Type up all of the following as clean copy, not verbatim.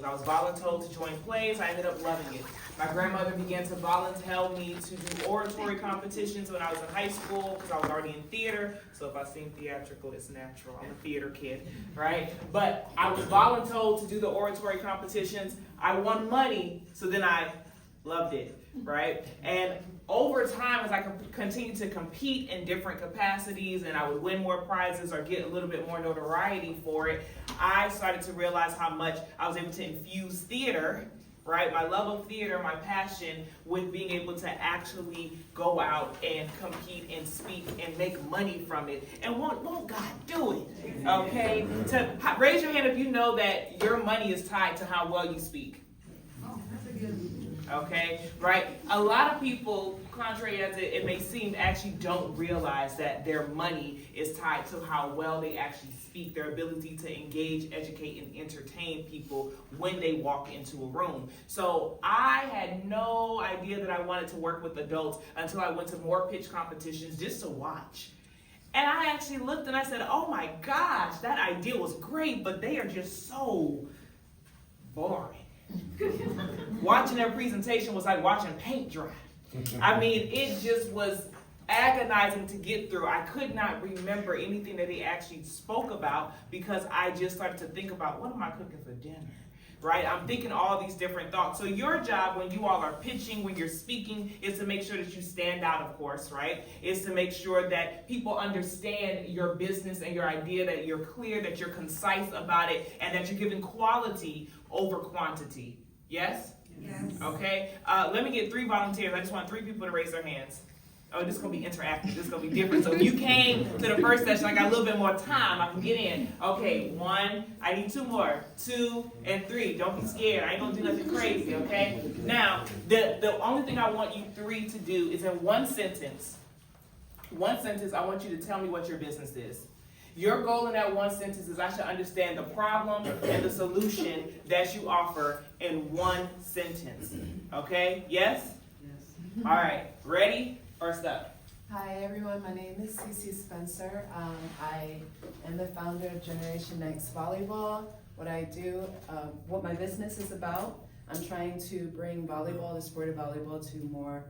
I was voluntold to join plays. I ended up loving it. My grandmother began to volunteer me to do oratory competitions when I was in high school because I was already in theater. So if I seem theatrical, it's natural. I'm a theater kid, right? But I was voluntold to do the oratory competitions. I won money, so then I loved it, right? And over time, as I continued to compete in different capacities and I would win more prizes or get a little bit more notoriety for it, I started to realize how much I was able to infuse theater, right? My love of theater, my passion, with being able to actually go out and compete and speak and make money from it. And won't God do it? Okay? Raise your hand if you know that your money is tied to how well you speak. Oh, that's a good one. Okay, right? A lot of people, contrary as it may seem, actually don't realize that their money is tied to how well they actually speak, their ability to engage, educate, and entertain people when they walk into a room. So I had no idea that I wanted to work with adults until I went to more pitch competitions just to watch. And I actually looked and I said, oh my gosh, that idea was great, but they are just so boring. Watching their presentation was like watching paint dry. I mean, it just was agonizing to get through. I could not remember anything that they actually spoke about because I just started to think about, what am I cooking for dinner? Right? I'm thinking all these different thoughts. So your job when you all are pitching, when you're speaking, is to make sure that you stand out, of course, right? Is to make sure that people understand your business and your idea, that you're clear, that you're concise about it, and that you're giving quality over quantity. Yes? Yes. Okay. Let me get 3 volunteers. I just want 3 people to raise their hands. Oh, this is going to be interactive. This is going to be different. So if you came to the first session, I got a little bit more time. I can get in. Okay, 1. I need 2 more. 2 and 3. Don't be scared. I ain't going to do nothing crazy, okay? Now, the only thing I want you 3 to do is in one sentence, I want you to tell me what your business is. Your goal in that one sentence is I should understand the problem and the solution that you offer in one sentence. Okay? Yes? Yes. All right. Ready? First up. Hi everyone, my name is Cece Spencer. I am the founder of Generation Next Volleyball. What I do, what my business is about, I'm trying to bring volleyball, the sport of volleyball, to more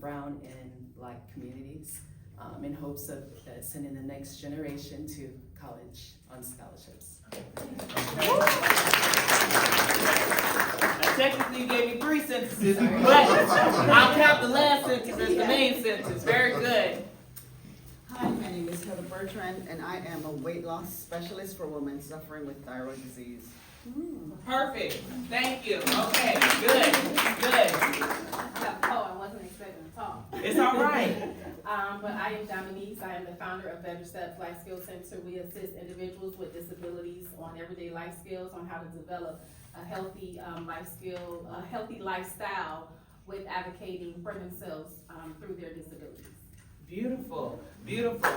brown and black communities in hopes of sending the next generation to college on scholarships. Now, technically, you gave me 3 sentences, but I'll count the last sentence as the main sentence. Very good. Hi, my name is Heather Bertrand, and I am a weight loss specialist for women suffering with thyroid disease. Perfect. Thank you. Okay, good. Good. I wasn't expecting to talk. It's all right. But I am Dominique. I am the founder of Better Steps Life Skills Center. We assist individuals with disabilities on everyday life skills, on how to develop a healthy a healthy lifestyle with advocating for themselves through their disabilities. Beautiful. Beautiful.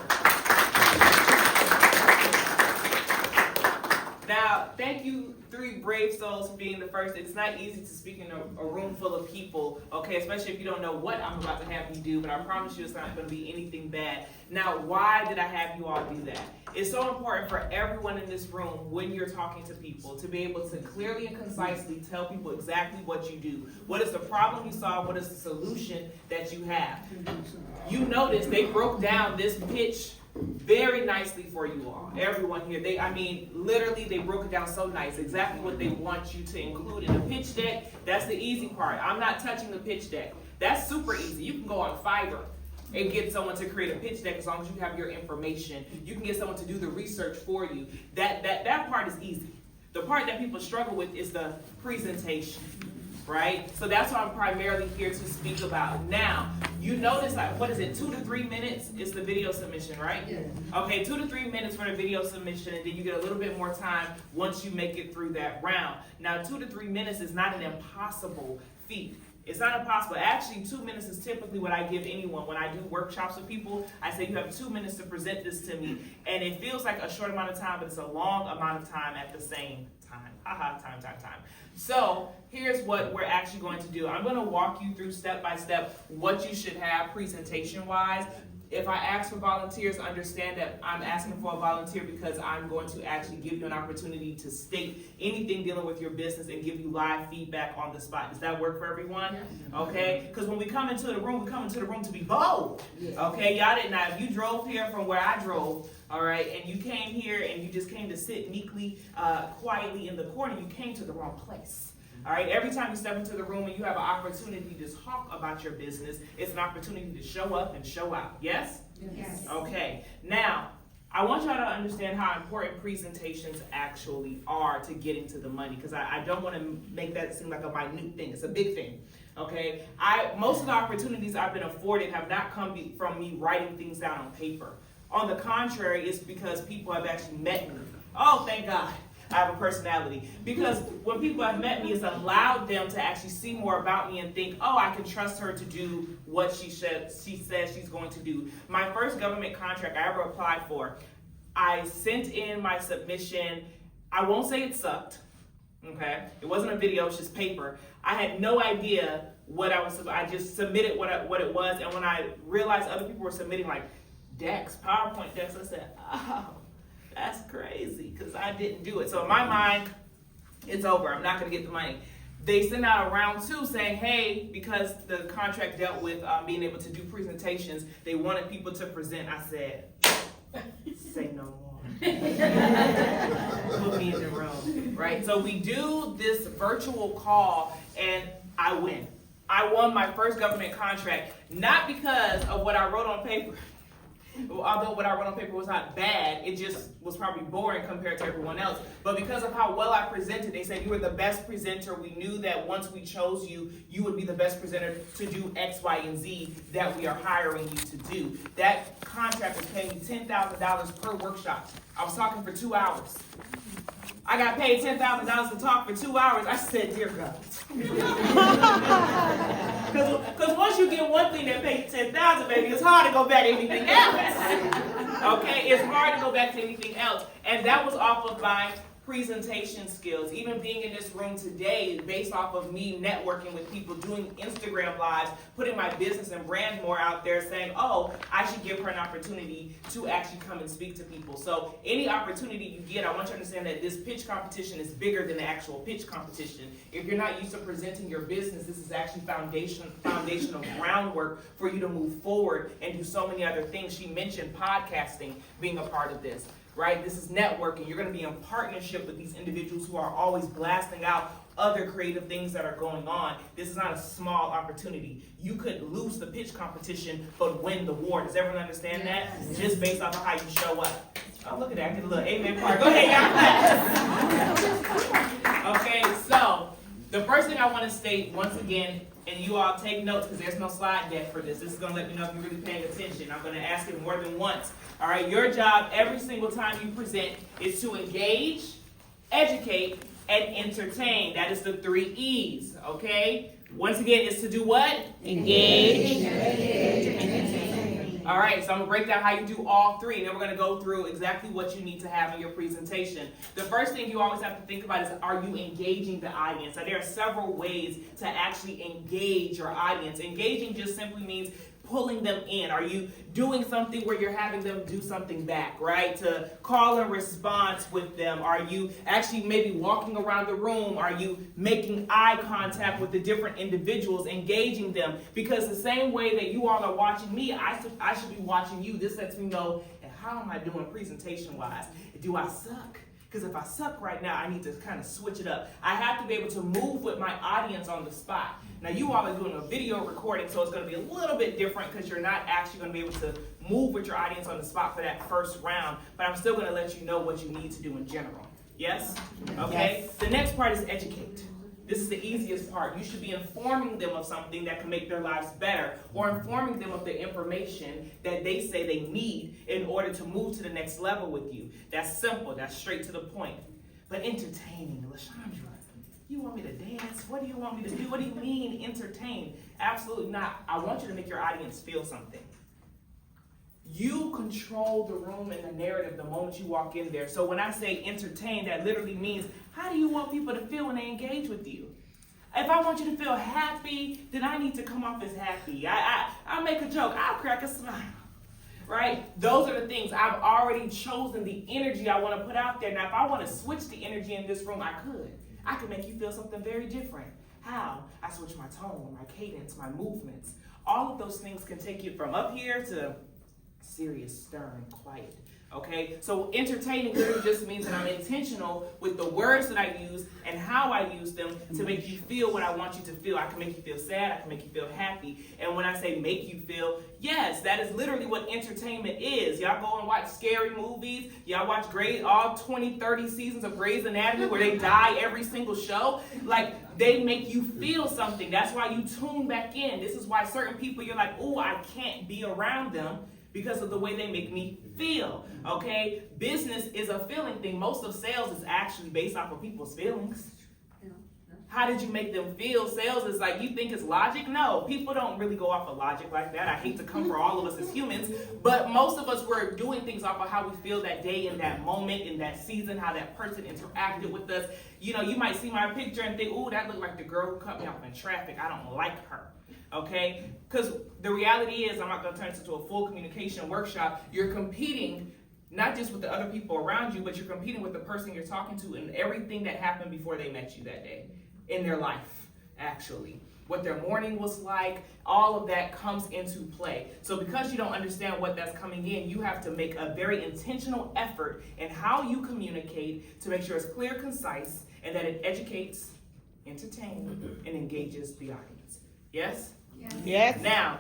Now, thank you, 3 brave souls, for being the first. It's not easy to speak in a room full of people, okay, especially if you don't know what I'm about to have you do, but I promise you it's not going to be anything bad. Now, why did I have you all do that? It's so important for everyone in this room, when you're talking to people, to be able to clearly and concisely tell people exactly what you do. What is the problem you solve? What is the solution that you have? You notice they broke down this pitch very nicely for you all. Everyone here, literally they broke it down so nice, exactly what they want you to include in the pitch deck. That's the easy part. I'm not touching the pitch deck. That's super easy. You can go on Fiverr and get someone to create a pitch deck as long as you have your information. You can get someone to do the research for you. That part is easy. The part that people struggle with is the presentation, right? So that's what I'm primarily here to speak about. Now, you notice, what is it, 2 to 3 minutes is the video submission, right? Yeah. Okay, 2 to 3 minutes for the video submission, and then you get a little bit more time once you make it through that round. Now, 2 to 3 minutes is not an impossible feat. It's not impossible. Actually, 2 minutes is typically what I give anyone. When I do workshops with people, I say you have 2 minutes to present this to me. And it feels like a short amount of time, but it's a long amount of time at the same time. Time. So here's what we're actually going to do. I'm going to walk you through step by step what you should have presentation-wise. If I ask for volunteers, understand that I'm asking for a volunteer because I'm going to actually give you an opportunity to state anything dealing with your business and give you live feedback on the spot. Does that work for everyone? Okay? Because when we come into the room, we come into the room to be bold. Okay? Y'all didn't know. If you drove here from where I drove, all right, and you came here and you just came to sit meekly, quietly in the corner, you came to the wrong place. All right, every time you step into the room and you have an opportunity to talk about your business, it's an opportunity to show up and show out. Yes? Yes. Okay. Now, I want y'all to understand how important presentations actually are to getting to the money, because I don't want to make that seem like a minute thing. It's a big thing. Okay? most of the opportunities I've been afforded have not come from me writing things down on paper. On the contrary, it's because people have actually met me. Oh, thank God. I have a personality. Because when people have met me, it's allowed them to actually see more about me and think, oh, I can trust her to do what she says she's going to do. My first government contract I ever applied for, I sent in my submission. I won't say it sucked. Okay? It wasn't a video, it's just paper. I had no idea what I just submitted what it was, and when I realized other people were submitting like decks, PowerPoint decks, I said, oh, that's crazy, because I didn't do it. So in my mind, it's over. I'm not going to get the money. They sent out a round 2 saying, hey, because the contract dealt with being able to do presentations, they wanted people to present. I said, say no more. Put me in the room, right? So we do this virtual call, and I win. I won my first government contract, not because of what I wrote on paper. Although what I wrote on paper was not bad, it just was probably boring compared to everyone else. But because of how well I presented, they said you were the best presenter. We knew that once we chose you, you would be the best presenter to do X, Y, and Z that we are hiring you to do. That contract was paying me $10,000 per workshop. I was talking for 2 hours. I got paid $10,000 to talk for 2 hours. I said, dear God. Because once you get one thing that pays $10,000, baby, it's hard to go back to anything else. Okay, it's hard to go back to anything else. And that was off of my presentation skills. Even being in this room today, based off of me networking with people, doing Instagram lives, putting my business and brand more out there, saying, oh, I should give her an opportunity to actually come and speak to people. So any opportunity you get, I want you to understand that this pitch competition is bigger than the actual pitch competition. If you're not used to presenting your business, this is actually foundational groundwork for you to move forward and do so many other things. She mentioned podcasting being a part of this. Right? This is networking. You're going to be in partnership with these individuals who are always blasting out other creative things that are going on. This is not a small opportunity. You could lose the pitch competition, but win the war. Does everyone understand that? Just based off of how you show up. Oh, look at that. Get a little amen part. Go ahead, y'all. Okay, so the first thing I want to state once again, and you all take notes because there's no slide deck for this. This is going to let me know if you're really paying attention. I'm going to ask it more than once. All right, your job every single time you present is to engage, educate, and entertain. That is the 3 E's, okay? Once again, it's to do what? Engage, educate, and entertain. All right, so I'm going to break down how you do all 3, and then we're going to go through exactly what you need to have in your presentation. The first thing you always have to think about is, are you engaging the audience? Now, there are several ways to actually engage your audience. Engaging just simply means pulling them in. Are you doing something where you're having them do something back, right? To call and response with them? Are you actually maybe walking around the room? Are you making eye contact with the different individuals, engaging them? Because the same way that you all are watching me, I should be watching you. This lets me know, how am I doing presentation-wise? Do I suck? Because if I suck right now, I need to kind of switch it up. I have to be able to move with my audience on the spot. Now, you all are doing a video recording, so it's going to be a little bit different because you're not actually going to be able to move with your audience on the spot for that first round, but I'm still going to let you know what you need to do in general. Yes? Okay? Yes. The next part is educate. This is the easiest part. You should be informing them of something that can make their lives better, or informing them of the information that they say they need in order to move to the next level with you. That's simple. That's straight to the point. But entertaining, LaShondra, you want me to dance? What do you want me to do? What do you mean entertain? Absolutely not. I want you to make your audience feel something. You control the room and the narrative the moment you walk in there. So when I say entertain, that literally means, how do you want people to feel when they engage with you? If I want you to feel happy, then I need to come off as happy. I'll make a joke. I'll crack a smile. right? Those are the things. I've already chosen the energy I want to put out there. Now, if I want to switch the energy in this room, I could. I could make you feel something very different. How? I switch my tone, my cadence, my movements. All of those things can take you from up here to serious, stern, quiet. Okay, so entertaining literally just means that I'm intentional with the words that I use and how I use them to make you feel what I want you to feel. I can make you feel sad, I can make you feel happy. And when I say make you feel, yes, that is literally what entertainment is. Y'all go and watch scary movies. Y'all watch all 20, 30 seasons of Grey's Anatomy where they die every single show. Like, they make you feel something. That's why you tune back in. This is why certain people, you're like, oh, I can't be around them, because of the way they make me feel, okay? Business is a feeling thing. Most of sales is actually based off of people's feelings. How did you make them feel? Sales is like, you think it's logic? No, people don't really go off of logic like that. I hate to come for all of us as humans, but most of us were doing things off of how we feel that day, in that moment, in that season, how that person interacted with us. You know, you might see my picture and think, ooh, that looked like the girl who cut me off in traffic. I don't like her. Okay, because the reality is, I'm not going to turn this into a full communication workshop. You're competing not just with the other people around you, but you're competing with the person you're talking to and everything that happened before they met you that day in their life, actually. What their morning was like, all of that comes into play. So because you don't understand what that's coming in, you have to make a very intentional effort in how you communicate to make sure it's clear, concise, and that it educates, entertains, and engages the audience. Yes? Yes. Now,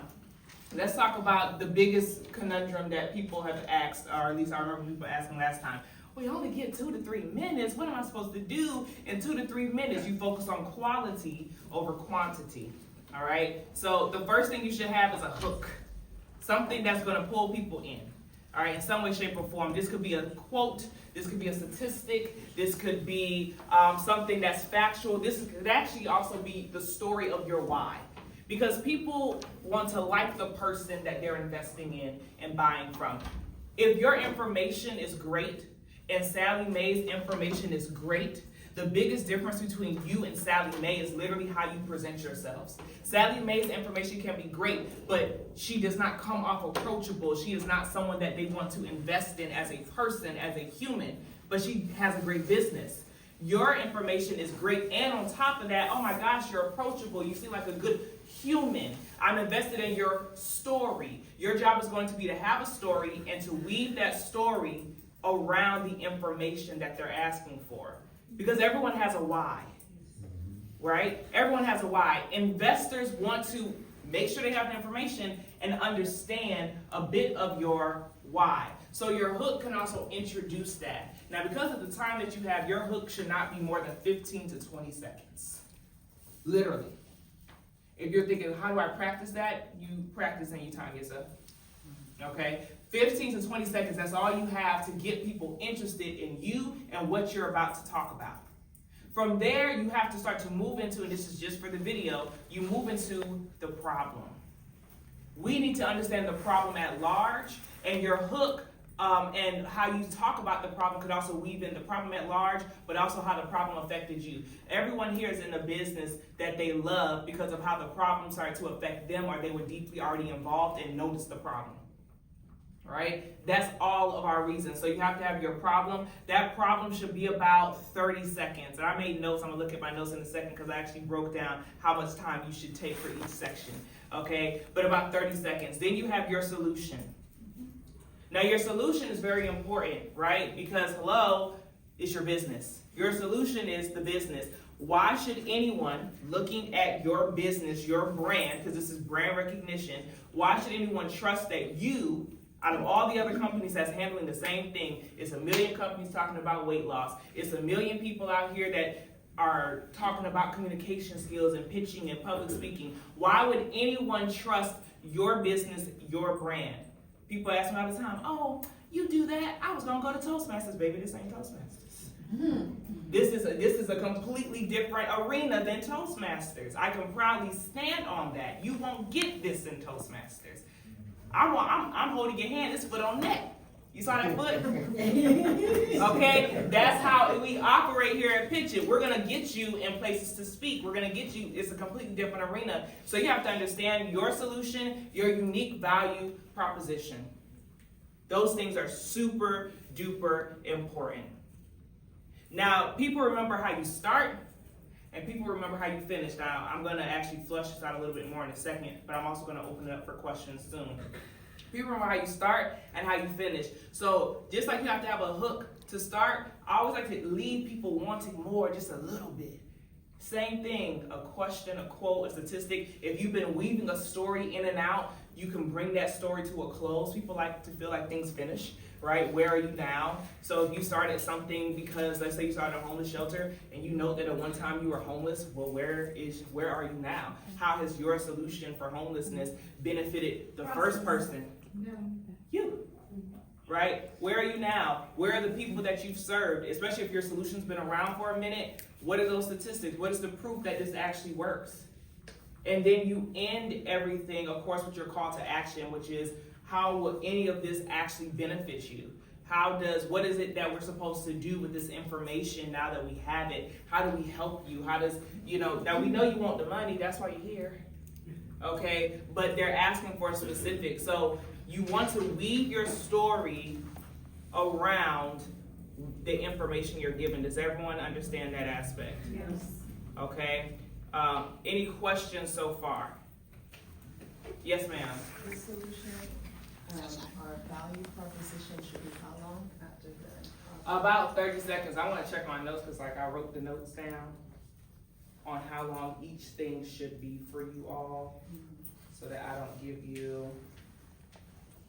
let's talk about the biggest conundrum that people have asked, or at least I remember people asking last time. We only get 2 to 3 minutes. What am I supposed to do in 2 to 3 minutes? You focus on quality over quantity, all right? So the first thing you should have is a hook, something that's going to pull people in, all right, in some way, shape, or form. This could be a quote. This could be a statistic. This could be something that's factual. This could actually also be the story of your why. Because people want to like the person that they're investing in and buying from. If your information is great and Sally Mae's information is great, the biggest difference between you and Sally Mae is literally how you present yourselves. Sally Mae's information can be great, but she does not come off approachable. She is not someone that they want to invest in as a person, as a human, but she has a great business. Your information is great, and on top of that, oh my gosh, you're approachable. You seem like a good human. I'm invested in your story. Your job is going to be to have a story and to weave that story around the information that they're asking for. Because everyone has a why, right? Everyone has a why. Investors want to make sure they have the information and understand a bit of your why. So your hook can also introduce that. Now, because of the time that you have, your hook should not be more than 15 to 20 seconds. Literally. If you're thinking, how do I practice that? You practice and you time yourself. Okay? 15 to 20 seconds, that's all you have to get people interested in you and what you're about to talk about. From there, you have to start to move into, and this is just for the video, you move into the problem. We need to understand the problem at large, and your hook and how you talk about the problem could also weave in the problem at large, but also how the problem affected you. Everyone here is in a business that they love because of how the problem started to affect them, or they were deeply already involved and noticed the problem. Right? That's all of our reasons. So you have to have your problem. That problem should be about 30 seconds. And I made notes. I'm going to look at my notes in a second because I actually broke down how much time you should take for each section. Okay? But about 30 seconds. Then you have your solution. Now, your solution is very important, right? Because, hello, it's your business. Your solution is the business. Why should anyone looking at your business, your brand, because this is brand recognition, why should anyone trust that you, out of all the other companies that's handling the same thing, it's a million companies talking about weight loss. It's a million people out here that are talking about communication skills and pitching and public speaking. Why would anyone trust your business, your brand? People ask me all the time, oh, you do that? I was going to go to Toastmasters, baby. This ain't Toastmasters. This is a completely different arena than Toastmasters. I can proudly stand on that. You won't get this in Toastmasters. I'm holding your hand, this foot on neck. You saw that foot? Okay, that's how we operate here at PitchIt. We're gonna get you in places to speak. We're gonna get you, it's a completely different arena. So you have to understand your solution, your unique value proposition. Those things are super duper important. Now, people remember how you start and people remember how you finish. Now, I'm gonna actually flush this out a little bit more in a second, but I'm also gonna open it up for questions soon. People remember how you start and how you finish. So just like you have to have a hook to start, I always like to leave people wanting more just a little bit. Same thing, a question, a quote, a statistic. If you've been weaving a story in and out, you can bring that story to a close. People like to feel like things finish, right? Where are you now? So if you started something because, let's say you started a homeless shelter and you know that at one time you were homeless, well, where are you now? How has your solution for homelessness benefited the first person? You. Right? Where are you now? Where are the people that you've served? Especially if your solution's been around for a minute, what are those statistics? What is the proof that this actually works? And then you end everything, of course, with your call to action, which is how will any of this actually benefit you? What is it that we're supposed to do with this information now that we have it? How do we help you? Now we know you want the money, that's why you're here. Okay, but they're asking for specifics. So you want to weave your story around the information you're given. Does everyone understand that aspect? Yes. Okay. Any questions so far? Yes, ma'am. The solution, our value proposition should be how long after the? About 30 seconds. I want to check my notes because I wrote the notes down on how long each thing should be for you all so that I don't give you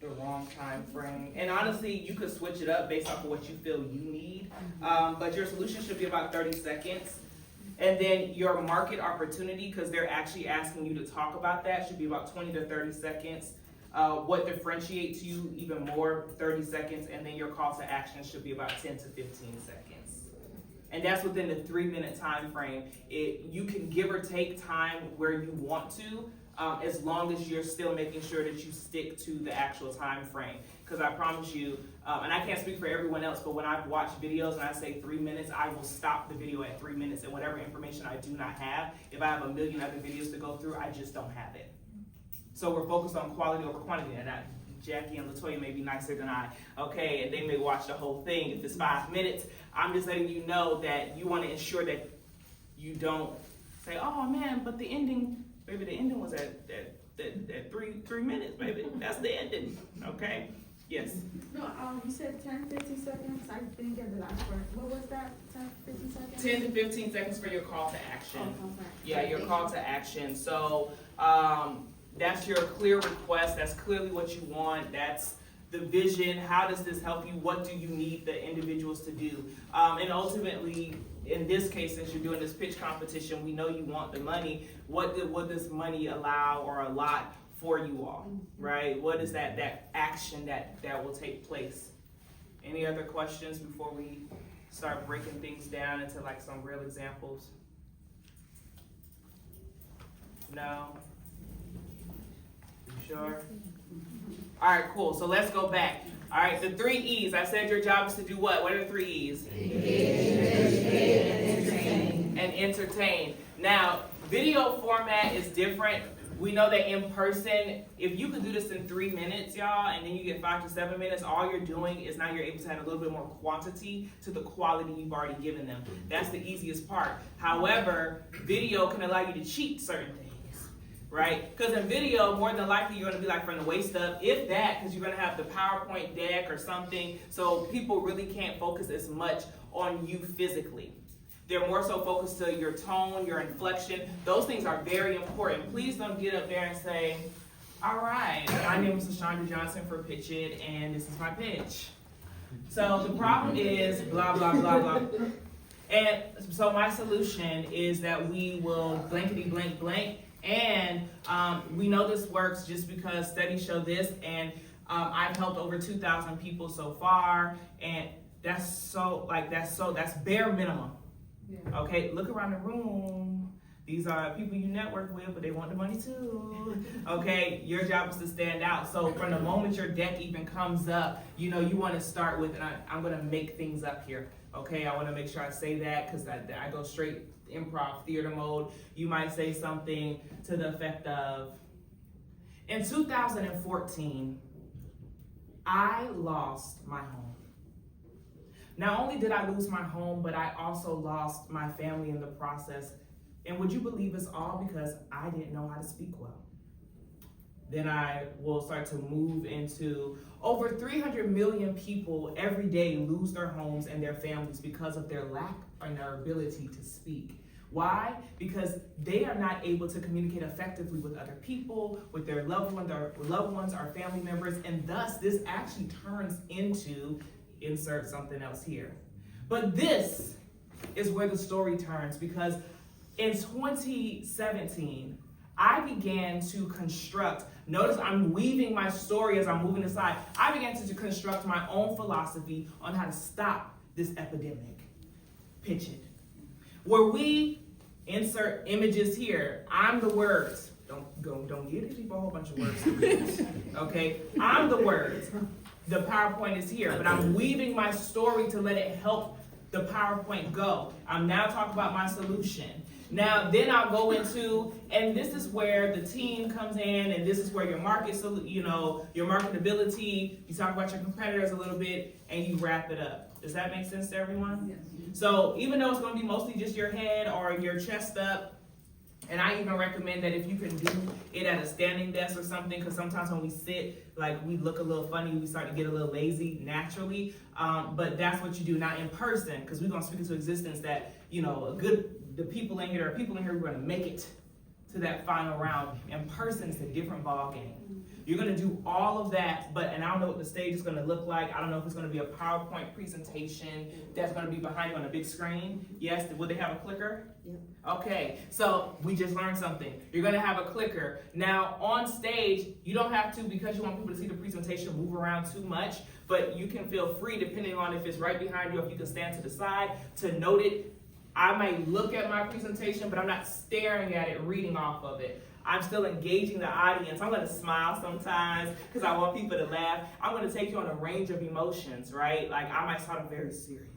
the wrong time frame. And honestly, you could switch it up based off of what you feel you need. But your solution should be about 30 seconds. And then your market opportunity, because they're actually asking you to talk about that, should be about 20 to 30 seconds. What differentiates you even more, 30 seconds. And then your call to action should be about 10 to 15 seconds. And that's within the 3-minute time frame. You can give or take time where you want to, as long as you're still making sure that you stick to the actual time frame. Because I promise you, and I can't speak for everyone else, but when I've watched videos and I say 3 minutes, I will stop the video at 3 minutes. And whatever information I do not have, if I have a million other videos to go through, I just don't have it. So we're focused on quality over quantity. And Jackie and LaToya may be nicer than I, okay, and they may watch the whole thing. If it's 5 minutes, I'm just letting you know that you want to ensure that you don't say, oh man, but the ending, maybe the ending was at 3 minutes, baby. That's the ending, okay? Yes. No, you said 10, 15 seconds. I didn't get the last part. What was that? 10, 15 seconds? 10 to 15 seconds for your call to action. Oh, okay. Yeah, your call to action. So that's your clear request. That's clearly what you want. That's the vision. How does this help you? What do you need the individuals to do? And ultimately, in this case, since you're doing this pitch competition, we know you want the money. What does money allow or allot for you all, right? What is that action that will take place? Any other questions before we start breaking things down into like some real examples? No? You sure? All right, cool. So let's go back. All right, the 3 E's. I said your job is to do what? What are the 3 E's? Engage, and entertain. Now, video format is different. We know that in person, if you can do this in 3 minutes, y'all, and then you get 5 to 7 minutes, all you're doing is now you're able to add a little bit more quantity to the quality you've already given them. That's the easiest part. However, video can allow you to cheat certain things, right? Because in video, more than likely, you're going to be like from the waist up, if that, because you're going to have the PowerPoint deck or something, so people really can't focus as much on you physically. They're more so focused to your tone, your inflection. Those things are very important. Please don't get up there and say, all right, my name is LaShonda Johnson for PitchIt, and this is my pitch. So the problem is blah, blah, blah, blah. And so my solution is that we will blankety blank blank, and we know this works just because studies show this, and I've helped over 2,000 people so far, and that's bare minimum. Yeah. Okay, look around the room. These are people you network with, but they want the money too. Okay, your job is to stand out. So from the moment your deck even comes up, you want to start with, and I'm going to make things up here. Okay, I want to make sure I say that because I go straight improv theater mode. You might say something to the effect of, in 2014, I lost my home. Not only did I lose my home, but I also lost my family in the process. And would you believe it's all because I didn't know how to speak well? Then I will start to move into over 300 million people every day lose their homes and their families because of their lack and their ability to speak. Why? Because they are not able to communicate effectively with other people, with their loved ones, our family members, and thus this actually turns into insert something else here. But this is where the story turns, because in 2017, I began to construct, notice I'm weaving my story as I'm moving aside. I began to construct my own philosophy on how to stop this epidemic. PitchIt. Where we insert images here. I'm the words. Don't give these people a whole bunch of words. Okay? I'm the words. The PowerPoint is here, but I'm weaving my story to let it help the PowerPoint go. I'm now talking about my solution. Now, then I'll go into, and this is where the team comes in, and this is where your market, your marketability, you talk about your competitors a little bit, and you wrap it up. Does that make sense to everyone? Yes. So even though it's going to be mostly just your head or your chest up, and I even recommend that if you can do it at a standing desk or something, because sometimes when we sit, like we look a little funny, we start to get a little lazy naturally. But that's what you do, not in person, because we're going to speak into existence that, the people in here, there are people in here who are going to make it to that final round. In person, it's a different ball game. You're going to do all of that, and I don't know what the stage is going to look like. I don't know if it's going to be a PowerPoint presentation that's going to be behind you on a big screen. Yes, would they have a clicker? Yep. Okay, so we just learned something. You're going to have a clicker. Now, on stage, you don't have to, because you want people to see the presentation, move around too much, but you can feel free, depending on if it's right behind you, if you can stand to the side, to note it. I might look at my presentation, but I'm not staring at it, reading off of it. I'm still engaging the audience. I'm going to smile sometimes because I want people to laugh. I'm going to take you on a range of emotions, right? Like I might start very serious.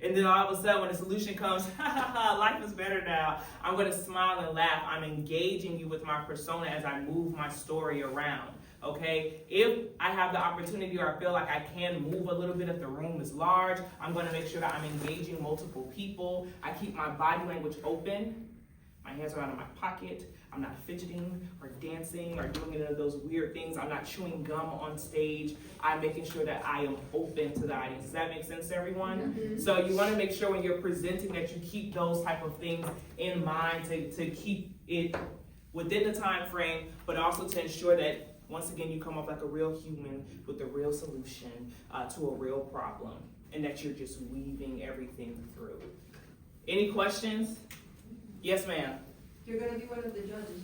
And then all of a sudden when the solution comes, life is better now, I'm going to smile and laugh. I'm engaging you with my persona as I move my story around. Okay, if I have the opportunity or I feel like I can move a little bit if the room is large, I'm going to make sure that I'm engaging multiple people. I keep my body language open. My hands are out of my pocket. I'm not fidgeting or dancing or doing any of those weird things. I'm not chewing gum on stage. I'm making sure that I am open to the audience. Does that make sense to everyone? Mm-hmm. So you want to make sure when you're presenting that you keep those type of things in mind to keep it within the time frame, but also to ensure that once again, you come up like a real human with a real solution to a real problem, and that you're just weaving everything through. Any questions? Yes, ma'am. You're going to be one of the judges,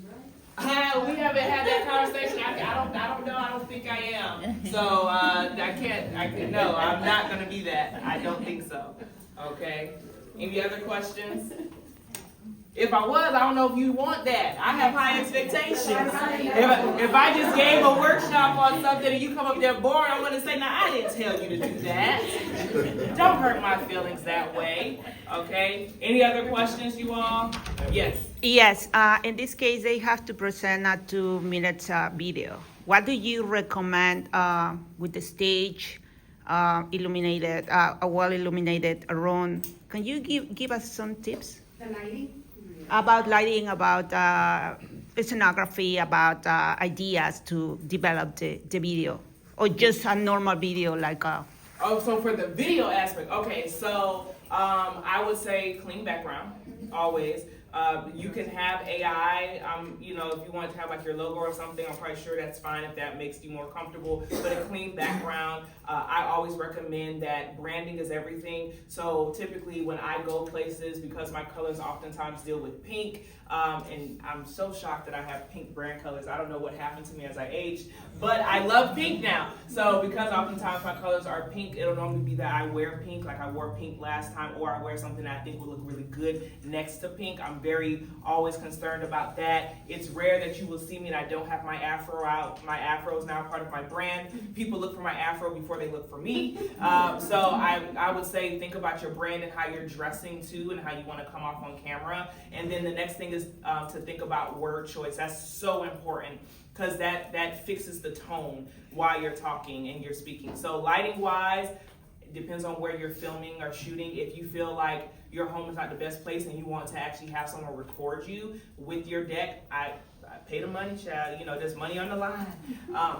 right? We haven't had that conversation. I don't know. I don't think I am. So I can't. No, I'm not going to be that. I don't think so. Okay. Any other questions? If I was, I don't know if you want that. I have high expectations. If I just gave a workshop on something and you come up there bored, I'm going to say, I didn't tell you to do that. Don't hurt my feelings that way. Okay? Any other questions, you all? Yes. Yes. In this case, they have to present a 2-minute video. What do you recommend with the stage illuminated, a well-illuminated room? Can you give us some tips? The lighting? About lighting, about scenography, about ideas to develop the video, or just a normal video like a... Oh, so for the video aspect, okay, so I would say clean background, always. You can have AI, if you want to have like your logo or something, I'm probably sure that's fine if that makes you more comfortable, but a clean background. I always recommend that branding is everything. So typically when I go places, because my colors oftentimes deal with pink, and I'm so shocked that I have pink brand colors. I don't know what happened to me as I aged, but I love pink now. So because oftentimes my colors are pink, it'll normally be that I wear pink, like I wore pink last time, or I wear something that I think will look really good next to pink. I'm very always concerned about that. It's rare that you will see me and I don't have my afro out. My afro is now part of my brand. People look for my afro before they look for me. So I would say think about your brand and how you're dressing too and how you want to come off on camera. And then the next thing is to think about word choice. That's so important because that fixes the tone while you're talking and you're speaking. So lighting wise, it depends on where you're filming or shooting. If you feel like your home is not the best place and you want to actually have someone record you with your deck, I pay the money, child. You know, there's money on the line.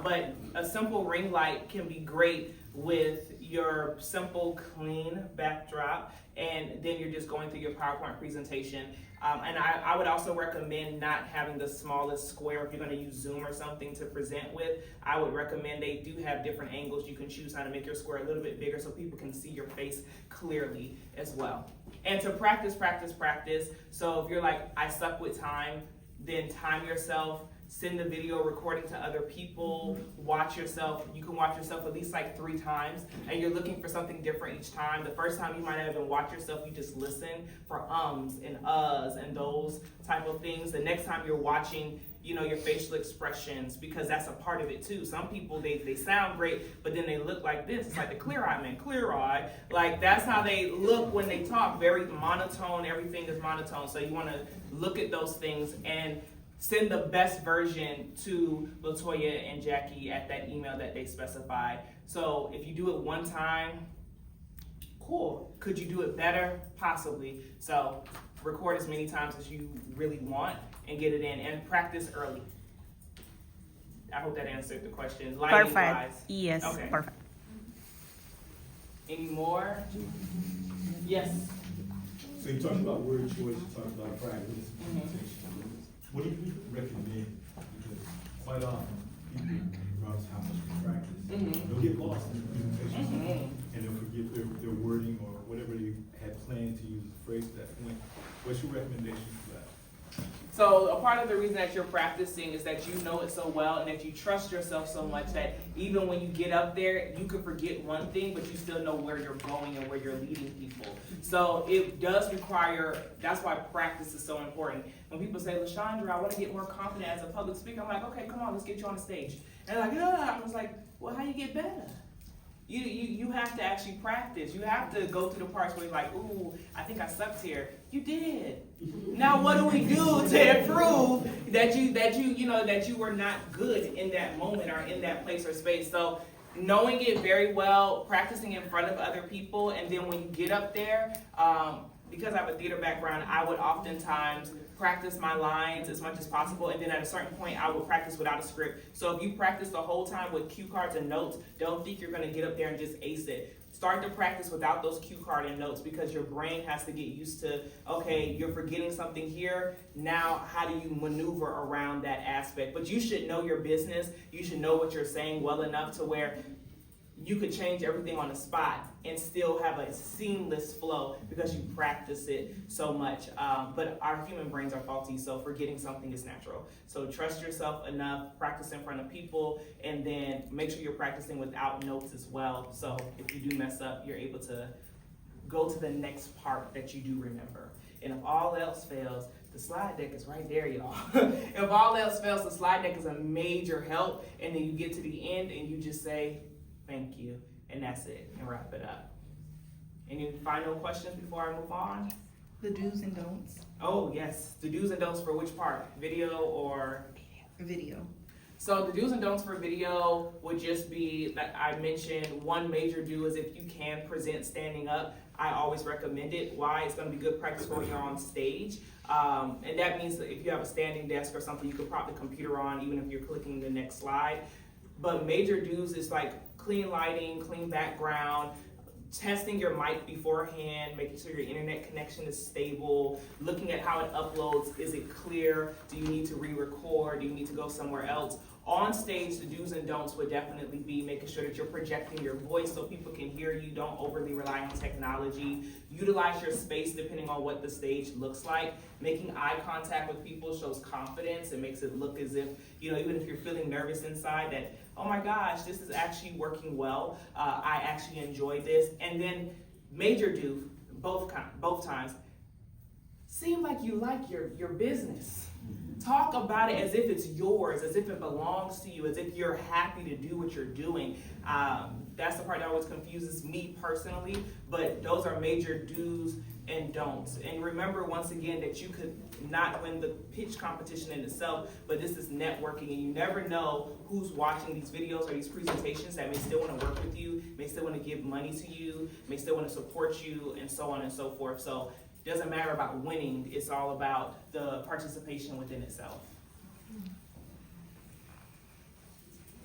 But a simple ring light can be great with your simple, clean backdrop, and then you're just going through your PowerPoint presentation. And I would also recommend not having the smallest square if you're going to use Zoom or something to present with. I would recommend they do have different angles. You can choose how to make your square a little bit bigger so people can see your face clearly as well. And to practice. So if you're like, I suck with time, then time yourself. Send the video recording to other people, watch yourself. You can watch yourself at least like 3 times, and you're looking for something different each time. The first time you might not even watch yourself, you just listen for ums and uhs and those type of things. The next time you're watching, you know, your facial expressions, because that's a part of it too. Some people, they sound great, but then they look like this. It's like the clear eye man, clear eye. Like that's how they look when they talk, very monotone, everything is monotone. So you wanna look at those things and send the best version to Latoya and Jackie at that email that they specify. So if you do it one time, cool. Could you do it better? Possibly. So record as many times as you really want and get it in, and practice early. I hope that answered the question. Lighting Perfect. wise. Yes, Okay. perfect. Any more? Yes. So you talked about word choice, you talked about practice. What do you recommend? Because quite often, people, regardless of how much they practice, they'll get lost in the presentation and they'll forget their wording or whatever they had planned to use as a phrase at that point. What's your recommendation for that? So a part of the reason that you're practicing is that you know it so well and that you trust yourself so much that even when you get up there, you could forget one thing, but you still know where you're going and where you're leading people. So it does require, that's why practice is so important. When people say, LaShondra, I want to get more confident as a public speaker, I'm like, okay, come on, let's get you on the stage. And they're like, yeah. I was like, well, how you get better? You have to actually practice. You have to go through the parts where you're like, ooh, I think I sucked here. You did. Now what do we do to improve that you were not good in that moment or in that place or space? So knowing it very well, practicing in front of other people, and then when you get up there, because I have a theater background, I would oftentimes practice my lines as much as possible, and then at a certain point I would practice without a script. So if you practice the whole time with cue cards and notes, don't think you're going to get up there and just ace it. Start to practice without those cue card and notes, because your brain has to get used to, okay, you're forgetting something here, now how do you maneuver around that aspect? But you should know your business, you should know what you're saying well enough to where you could change everything on the spot and still have a seamless flow because you practice it so much. But our human brains are faulty, so forgetting something is natural. So trust yourself enough, practice in front of people, and then make sure you're practicing without notes as well. So if you do mess up, you're able to go to the next part that you do remember. And if all else fails, the slide deck is right there, y'all. If all else fails, the slide deck is a major help. And then you get to the end and you just say, thank you, and that's it, and wrap it up. Any final questions before I move on? The do's and don'ts. Oh, yes, the do's and don'ts for which part? Video or? Video. So the do's and don'ts for video would just be, that I mentioned, one major do is if you can present standing up, I always recommend it. Why? It's gonna be good practice for when you're on stage. And that means that if you have a standing desk or something, you could prop the computer on even if you're clicking the next slide. But major do's is like clean lighting, clean background, testing your mic beforehand, making sure your internet connection is stable, looking at how it uploads. Is it clear? Do you need to re-record? Do you need to go somewhere else? On stage, the do's and don'ts would definitely be making sure that you're projecting your voice so people can hear you. Don't overly rely on technology. Utilize your space depending on what the stage looks like. Making eye contact with people shows confidence. It makes it look as if, even if you're feeling nervous inside, that, oh my gosh, this is actually working well. I actually enjoyed this. And then major do, both times, seem like you like your business. Talk about it as if it's yours, as if it belongs to you, as if you're happy to do what you're doing. That's the part that always confuses me personally, but those are major do's and don'ts. And remember, once again, that you could not win the pitch competition in itself, but this is networking, and you never know who's watching these videos or these presentations that may still want to work with you, may still want to give money to you, may still want to support you, and so on and so forth. So it doesn't matter about winning, it's all about the participation within itself.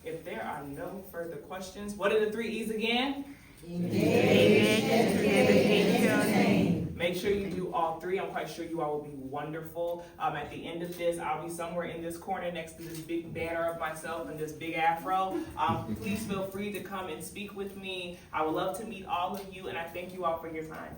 If there are no further questions, what are the 3 E's again? Engage, education. Make sure you do all 3. I'm quite sure you all will be wonderful. At the end of this, I'll be somewhere in this corner next to this big banner of myself and this big afro. Please feel free to come and speak with me. I would love to meet all of you, and I thank you all for your time.